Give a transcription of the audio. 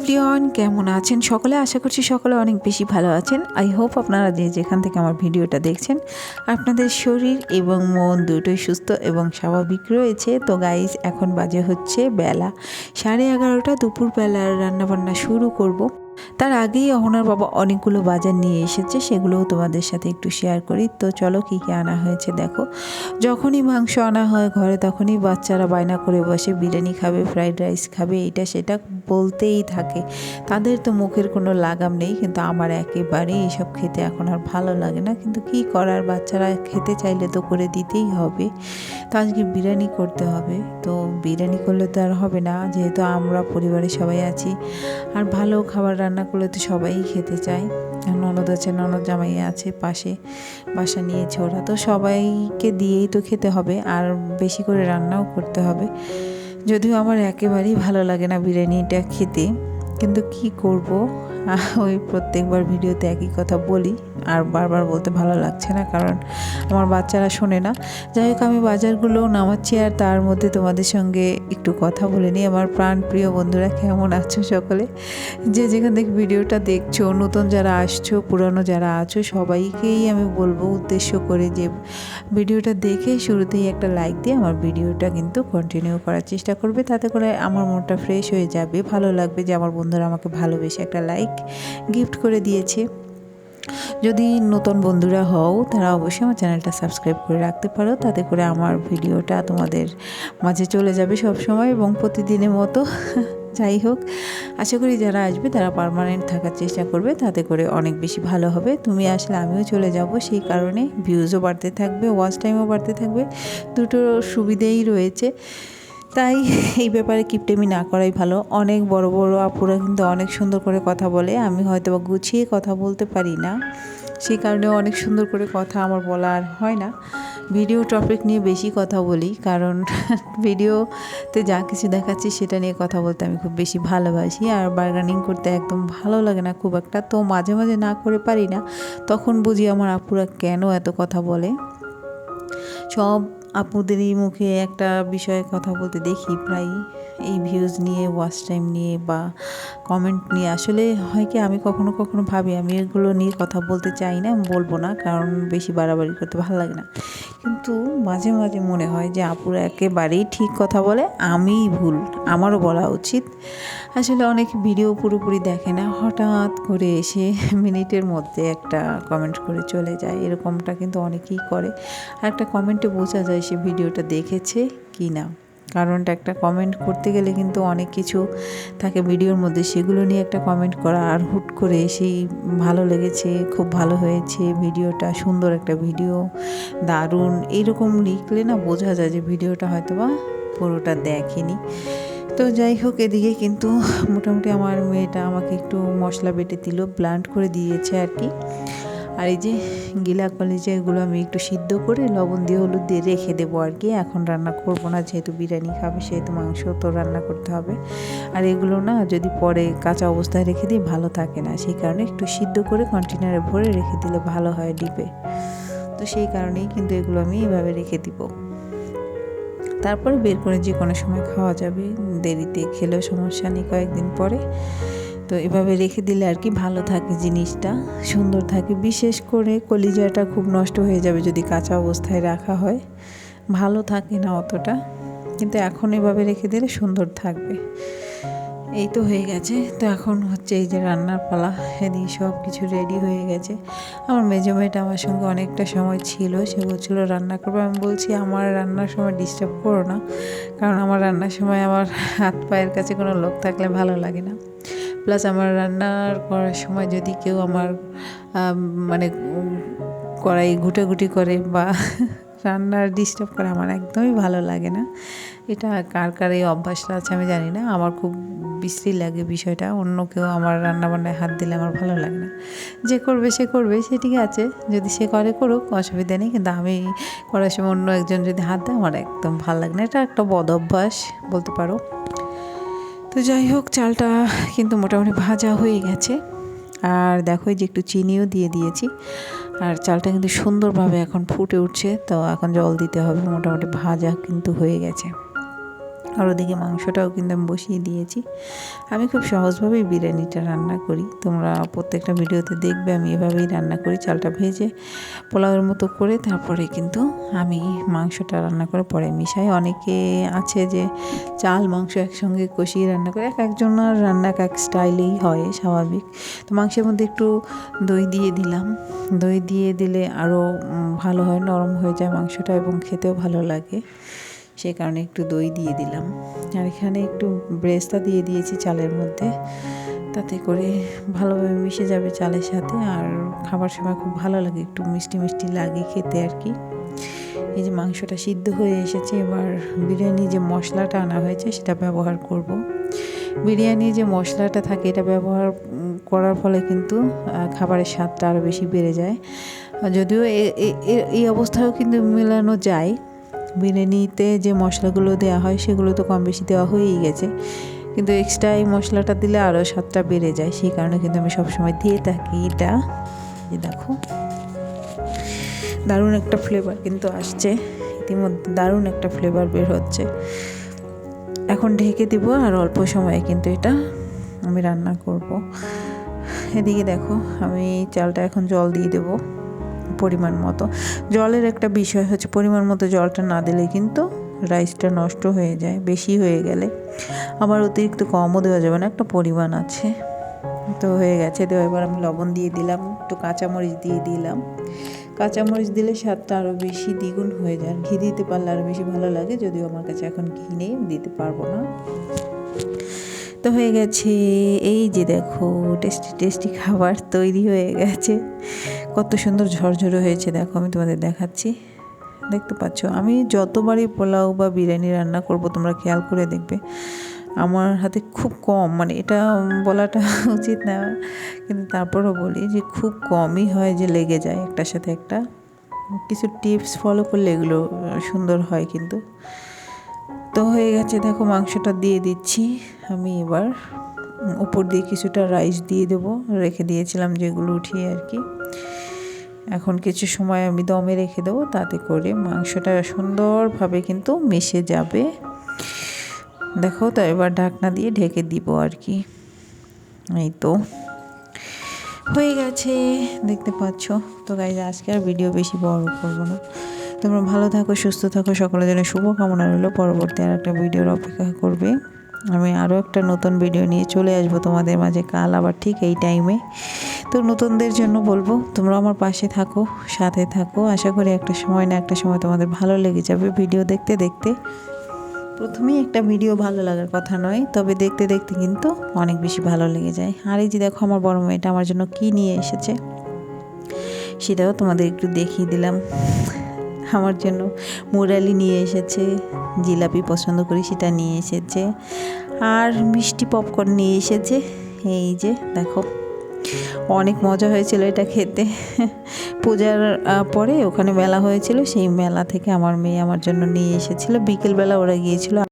Everyone, কেমন আছেন সকলে? আশা করছি সকলে অনেক বেশি ভালো আছেন। আই হোপ আপনারা যেখান থেকে আমার ভিডিওটা দেখছেন আপনাদের শরীর এবং মন দুটোই সুস্থ এবং স্বাভাবিক রয়েছে। তো গাইস, এখন বাজে হচ্ছে বেলা 11:30, দুপুরবেলার রান্নাবান্না শুরু করব। তার আগেই অহনার বাবা অনেকগুলো বাজার নিয়ে এসেছে, সেগুলোও তোমাদের সাথে একটু শেয়ার করি। তো চলো কী কী আনা হয়েছে দেখো। যখনই মাংস আনা হয় ঘরে তখনই বাচ্চারা বায়না করে বসে বিরিয়ানি খাবে, ফ্রাইড রাইস খাবে, এটা সেটা বলতেই থাকে। তাদের তো মুখের কোনো লাগাম নেই, কিন্তু আমার একেবারেই এসব খেতে এখন আর ভালো লাগে না। কিন্তু কি করার, বাচ্চারা খেতে চাইলে তো করে দিতেই হবে। তো আজকে বিরিয়ানি করতে হবে। তো বিরিয়ানি করলে তো আর হবে না, যেহেতু আমরা পরিবারে সবাই আছি। আর ভালো খাবার রান্না করলে তো সবাই খেতে চায়। ননদ আছে, ননদ জামাই আছে পাশে, বাসা নিয়েছে ওরা, তো সবাইকে দিয়েই তো খেতে হবে আর বেশি করে রান্নাও করতে হবে। যদিও আমার একেবারেই ভালো লাগে না বিরিয়ানিটা খেতে, কিন্তু কি করব, ওই প্রত্যেকবার ভিডিওতে একই কথা বলি আর বারবার বলতে ভালো লাগছে না, কারণ আমার বাচ্চারা শোনে না। যাই হোক, আমি বাজারগুলো নামাচ্ছি আর তার মধ্যে তোমাদের সঙ্গে একটু কথা বলে নিই। আমার প্রাণ প্রিয় বন্ধুরা, কেমন আছো সকলে? যে যেখান থেকে ভিডিওটা দেখছো, নতুন যারা আসছো, পুরানো যারা আছো, সবাইকেই আমি বলবো উদ্দেশ্য করে যে ভিডিওটা দেখে শুরুতেই একটা লাইক দিয়ে আমার ভিডিওটা কিন্তু কন্টিনিউ করার চেষ্টা করবে। তাতে করে আমার মনটা ফ্রেশ হয়ে যাবে, ভালো লাগবে যে আমার বন্ধুরা আমাকে ভালোবেসে একটা লাইক গিফট করে দিয়েছে। যদি নতুন বন্ধুরা হও তারা অবশ্যই আমার চ্যানেলটা সাবস্ক্রাইব করে রাখতে পারো, তাতে করে আমার ভিডিওটা তোমাদের মাঝে চলে যাবে সব সময় এবং প্রতিদিনের মতো। যাই হোক, আশা করি যারা আসবে তারা পার্মানেন্ট থাকার চেষ্টা করবে, তাতে করে অনেক বেশি ভালো হবে। তুমি আসলে আমিও চলে যাব, সেই কারণে ভিউজও বাড়তে থাকবে, ওয়াচ টাইমও বাড়তে থাকবে, দুটো সুবিধেই রয়েছে। তাই এই ব্যাপারে কিপটেমি না করাই ভালো। অনেক বড় বড় আপুরা কিন্তু অনেক সুন্দর করে কথা বলে, আমি হয়তো বা গুছিয়ে কথা বলতে পারি না, সেই কারণে অনেক সুন্দর করে কথা আমার বলা আর হয় না। ভিডিও টপিক নিয়ে বেশি কথা বলি, কারণ ভিডিওতে যা কিছু দেখাচ্ছি সেটা নিয়ে কথা বলতে আমি খুব বেশি ভালোবাসি। আর বার্গেনিং করতে একদম ভালো লাগে না খুব একটা, তো মাঝে মাঝে না করে পারি না, তখন বুঝি আমার আপুরা কেন এত কথা বলে। সব আপুদেরই মুখে একটা বিষয়ে কথা বলতে দেখি প্রায়ই, এই ভিউজ নিয়ে, ওয়াচ টাইম নিয়ে বা কমেন্ট নিয়ে। আসলে হয় কি, আমি কখনো কখনো ভাবি আমি এগুলো নিয়ে কথা বলতে চাই না, বলবো না, কারণ বেশি বাড়াবাড়ি করতে ভালো লাগে না। কিন্তু মাঝে মাঝে মনে হয় যে আপুরা একেবারেই ঠিক কথা বলে, আমিই ভুল, আমারও বলা উচিত। আসলে অনেক ভিডিও পুরোপুরি দেখে না, হঠাৎ করে এসে মিনিটের মধ্যে একটা কমেন্ট করে চলে যায়, এরকমটা কিন্তু অনেকেই করে। আর একটা কমেন্টে বোঝা যায় সে ভিডিওটা দেখেছে কি না, কারণটা একটা কমেন্ট করতে গেলে কিন্তু অনেক কিছু থাকে ভিডিওর মধ্যে, সেগুলো নিয়ে একটা কমেন্ট করা, আর হুট করে সেই ভালো লেগেছে, খুব ভালো হয়েছে ভিডিওটা, সুন্দর একটা ভিডিও, দারুণ, এইরকম লিখলে না বোঝা যায় যে ভিডিওটা হয়তো বা পুরোটা দেখেনি। তো যাই হোক, এদিকে কিন্তু মোটামুটি আমার মেয়েটা আমাকে একটু মশলা বেটে দিল, ব্লান্ড করে দিয়েছে আর কি। আর এই যে গিলা কলিজা, এগুলো আমি একটু সিদ্ধ করে লবণ দিয়ে হলুদ দিয়ে রেখে দেবো আর কি। এখন রান্না করব না, যেহেতু বিরিয়ানি খাবে সেহেতু মাংস তো রান্না করতে হবে। আর এগুলো না যদি পরে কাঁচা অবস্থায় রেখে দিই ভালো থাকে না, সেই কারণে একটু সিদ্ধ করে কন্টেনারে ভরে রেখে দিলে ভালো হয় ডিপে। তো সেই কারণেই কিন্তু এগুলো আমি এভাবে রেখে দিব, তারপরে বের করে যে কোনো সময় খাওয়া যাবে, দেরিতে খেলেও সমস্যা নেই কয়েকদিন পরে। তো এভাবে রেখে দিলে আর কি ভালো থাকে, জিনিসটা সুন্দর থাকে। বিশেষ করে কলিজাটা খুব নষ্ট হয়ে যাবে যদি কাঁচা অবস্থায় রাখা হয়, ভালো থাকে না অতটা, কিন্তু এখন এভাবে রেখে দিলে সুন্দর থাকবে। এই তো হয়ে গেছে। তো এখন হচ্ছে এই যে রান্নার পালা, এদিকে সব কিছু রেডি হয়ে গেছে। আমার মেজো মেয়েটা আমার সঙ্গে অনেকটা সময় ছিল, সে বলছিল রান্না করবো। আমি বলছি আমার রান্নার সময় ডিস্টার্ব করো না, কারণ আমার রান্নার সময় আমার হাত পায়ের কাছে কোনো লোক থাকলে ভালো লাগে না। প্লাস আমার রান্নার করার সময় যদি কেউ আমার মানে কড়াই ঘুটাঘুটি করে বা রান্নার ডিস্টার্ব করে, আমার একদমই ভালো লাগে না। এটা কার কার এই অভ্যাসটা আছে আমি জানি না, আমার খুব বিশ্রী লাগে বিষয়টা। অন্য কেউ আমার রান্নাবান্নায় হাত দিলে আমার ভালো লাগে না। যে করবে সে করবে, সে ঠিক আছে, যদি সে করে করুক, অসুবিধা নেই, কিন্তু আমি করার সময় অন্য একজন যদি হাত দেয় আমার একদম ভালো লাগে না। এটা একটা বদ অভ্যাস বলতে পারো। তো যাই হোক, চালটা কিন্তু মোটামুটি ভাজা হয়ে গেছে, আর দেখো যে একটু চিনিও দিয়ে দিয়েছি, আর চালটা কিন্তু সুন্দরভাবে এখন ফুটে উঠছে। তো এখন জল দিতে হবে, মোটামুটি ভাজা কিন্তু হয়ে গেছে। আর ওদিকে মাংসটাও কিন্তু আমি বসিয়ে দিয়েছি। আমি খুব সহজভাবেই বিরিয়ানিটা রান্না করি, তোমরা প্রত্যেকটা ভিডিওতে দেখবে আমি এভাবেই রান্না করি। চালটা ভেজে পোলাওয়ের মতো করে তারপরে কিন্তু আমি মাংসটা রান্না করে পরে মিশাই। অনেকে আছে যে চাল মাংস একসঙ্গে কষিয়ে রান্না করে, একজনের রান্না এক স্টাইলেই হয়, স্বাভাবিক। তো মাংসের মধ্যে একটু দই দিয়ে দিলাম, দই দিয়ে দিলে আরও ভালো হয়, নরম হয়ে যায় মাংসটা এবং খেতেও ভালো লাগে, সেই কারণে একটু দই দিয়ে দিলাম। আর এখানে একটু ব্রেস্তা দিয়ে দিয়েছি চালের মধ্যে, তাতে করে ভালোভাবে মিশে যাবে চালের সাথে। আর খাবার সময় খুব ভালো লাগে, একটু মিষ্টি মিষ্টি লাগে খেতে আর কি। এই যে মাংসটা সিদ্ধ হয়ে এসেছে, এবার বিরিয়ানি যে মশলাটা আনা হয়েছে সেটা ব্যবহার করব। বিরিয়ানি যে মশলাটা থাকে এটা ব্যবহার করার ফলে কিন্তু খাবারের স্বাদটা আরও বেশি বেড়ে যায়। যদিও এই অবস্থায়ও কিন্তু মেলানো যায়, বিরিয়ানিতে যে মশলাগুলো দেওয়া হয় সেগুলো তো কম বেশি দেওয়া হয়েই গেছে, কিন্তু এক্সট্রা এই মশলাটা দিলে আরও স্বাদটা বেড়ে যায়, সেই কারণে কিন্তু আমি সবসময় দিয়ে থাকি এটা। যে দেখো দারুণ একটা ফ্লেভার কিন্তু আসছে, ইতিমধ্যে দারুণ একটা ফ্লেভার বের হচ্ছে। এখন ঢেকে দিব আর অল্প সময়ে কিন্তু এটা আমি রান্না করব। এদিকে দেখো আমি চালটা এখন জল দিয়ে দেবো পরিমাণ মতো। জলের একটা বিষয় হচ্ছে পরিমাণ মতো জলটা না দিলে কিন্তু রাইসটা নষ্ট হয়ে যায়, বেশি হয়ে গেলে। আবার অতিরিক্ত কমও দেওয়া যাবে না, একটা পরিমাণ আছে। তো হয়ে গেছে দেওয়া, এবার আমি লবণ দিয়ে দিলাম, একটু কাঁচামরিচ দিয়ে দিলাম। কাঁচামরিচ দিলে স্বাদটা আরও বেশি দ্বিগুণ হয়ে যায়, ঘি দিতে পারলে আরও বেশি ভালো লাগে, যদিও আমার কাছে এখন ঘি নেই, দিতে পারবো না। তো হয়ে গেছে, এই যে দেখো টেস্টি টেস্টি খাবার তৈরি হয়ে গেছে, কত সুন্দর ঝরঝরে হয়েছে দেখো, আমি তোমাদের দেখাচ্ছি, দেখতে পাচ্ছ। আমি যতবারই পোলাও বা বিরিয়ানি রান্না করব তোমরা খেয়াল করে দেখবে আমার হাতে খুব কম, মানে এটা বলাটা উচিত না কিন্তু তারপরও বলি যে খুব কমই হয় যে লেগে যায় একটার সাথে একটা। কিছু টিপস ফলো করলে এগুলো সুন্দর হয় কিন্তু। তো হয়ে গেছে দেখো, মাংসটা দিয়ে দিচ্ছি আমি। এবার উপর দিয়ে কিছুটা রাইস দিয়ে দেবো, রেখে দিয়েছিলাম যেগুলো উঠিয়ে আর কি। এখন কিছু সময় আমি দমে রেখে দেবো, তাতে করে মাংসটা সুন্দরভাবে কিন্তু মিশে যাবে। দেখো তো এবার ঢাকনা দিয়ে ঢেকে দিব আর কি। এই তো হয়ে গেছে, দেখতে পাচ্ছ। তো গাইজ আজকে আর ভিডিও বেশি বড় করবো না, তোমরা ভালো থাকো, সুস্থ থাকো, সকলের জন্য শুভকামনা রইল। পরবর্তী আর একটা ভিডিওর অপেক্ষা করবে, আমি আরও একটা নতুন ভিডিও নিয়ে চলে আসবো তোমাদের মাঝে কাল আবার ঠিক এই টাইমে। তো নতুনদের জন্য বলবো তোমরা আমার পাশে থাকো, সাথে থাকো, আশা করি একটা সময় না একটা সময় তোমাদের ভালো লেগে যাবে ভিডিও দেখতে দেখতে। প্রথমেই একটা ভিডিও ভালো লাগার কথা নয়, তবে দেখতে দেখতে কিন্তু অনেক বেশি ভালো লেগে যায়। আর এই যে দেখো আমার বড় মেয়েটা আমার জন্য কি নিয়ে এসেছে সেটাও তোমাদের একটু দেখিয়ে দিলাম। আমার জন্য মুরালি নিয়ে এসেছে, জিলাপি পছন্দ করি সেটা নিয়ে এসেছে, আর মিষ্টি পপকর্ন নিয়ে এসেছে। এই যে দেখো অনেক মজা হয়েছিল এটা খেতে। পূজার পরে ওখানে মেলা হয়েছিল, সেই মেলা থেকে আমার মেয়ে আমার জন্য নিয়ে এসেছিল, বিকেলবেলা ওরা গিয়েছিল।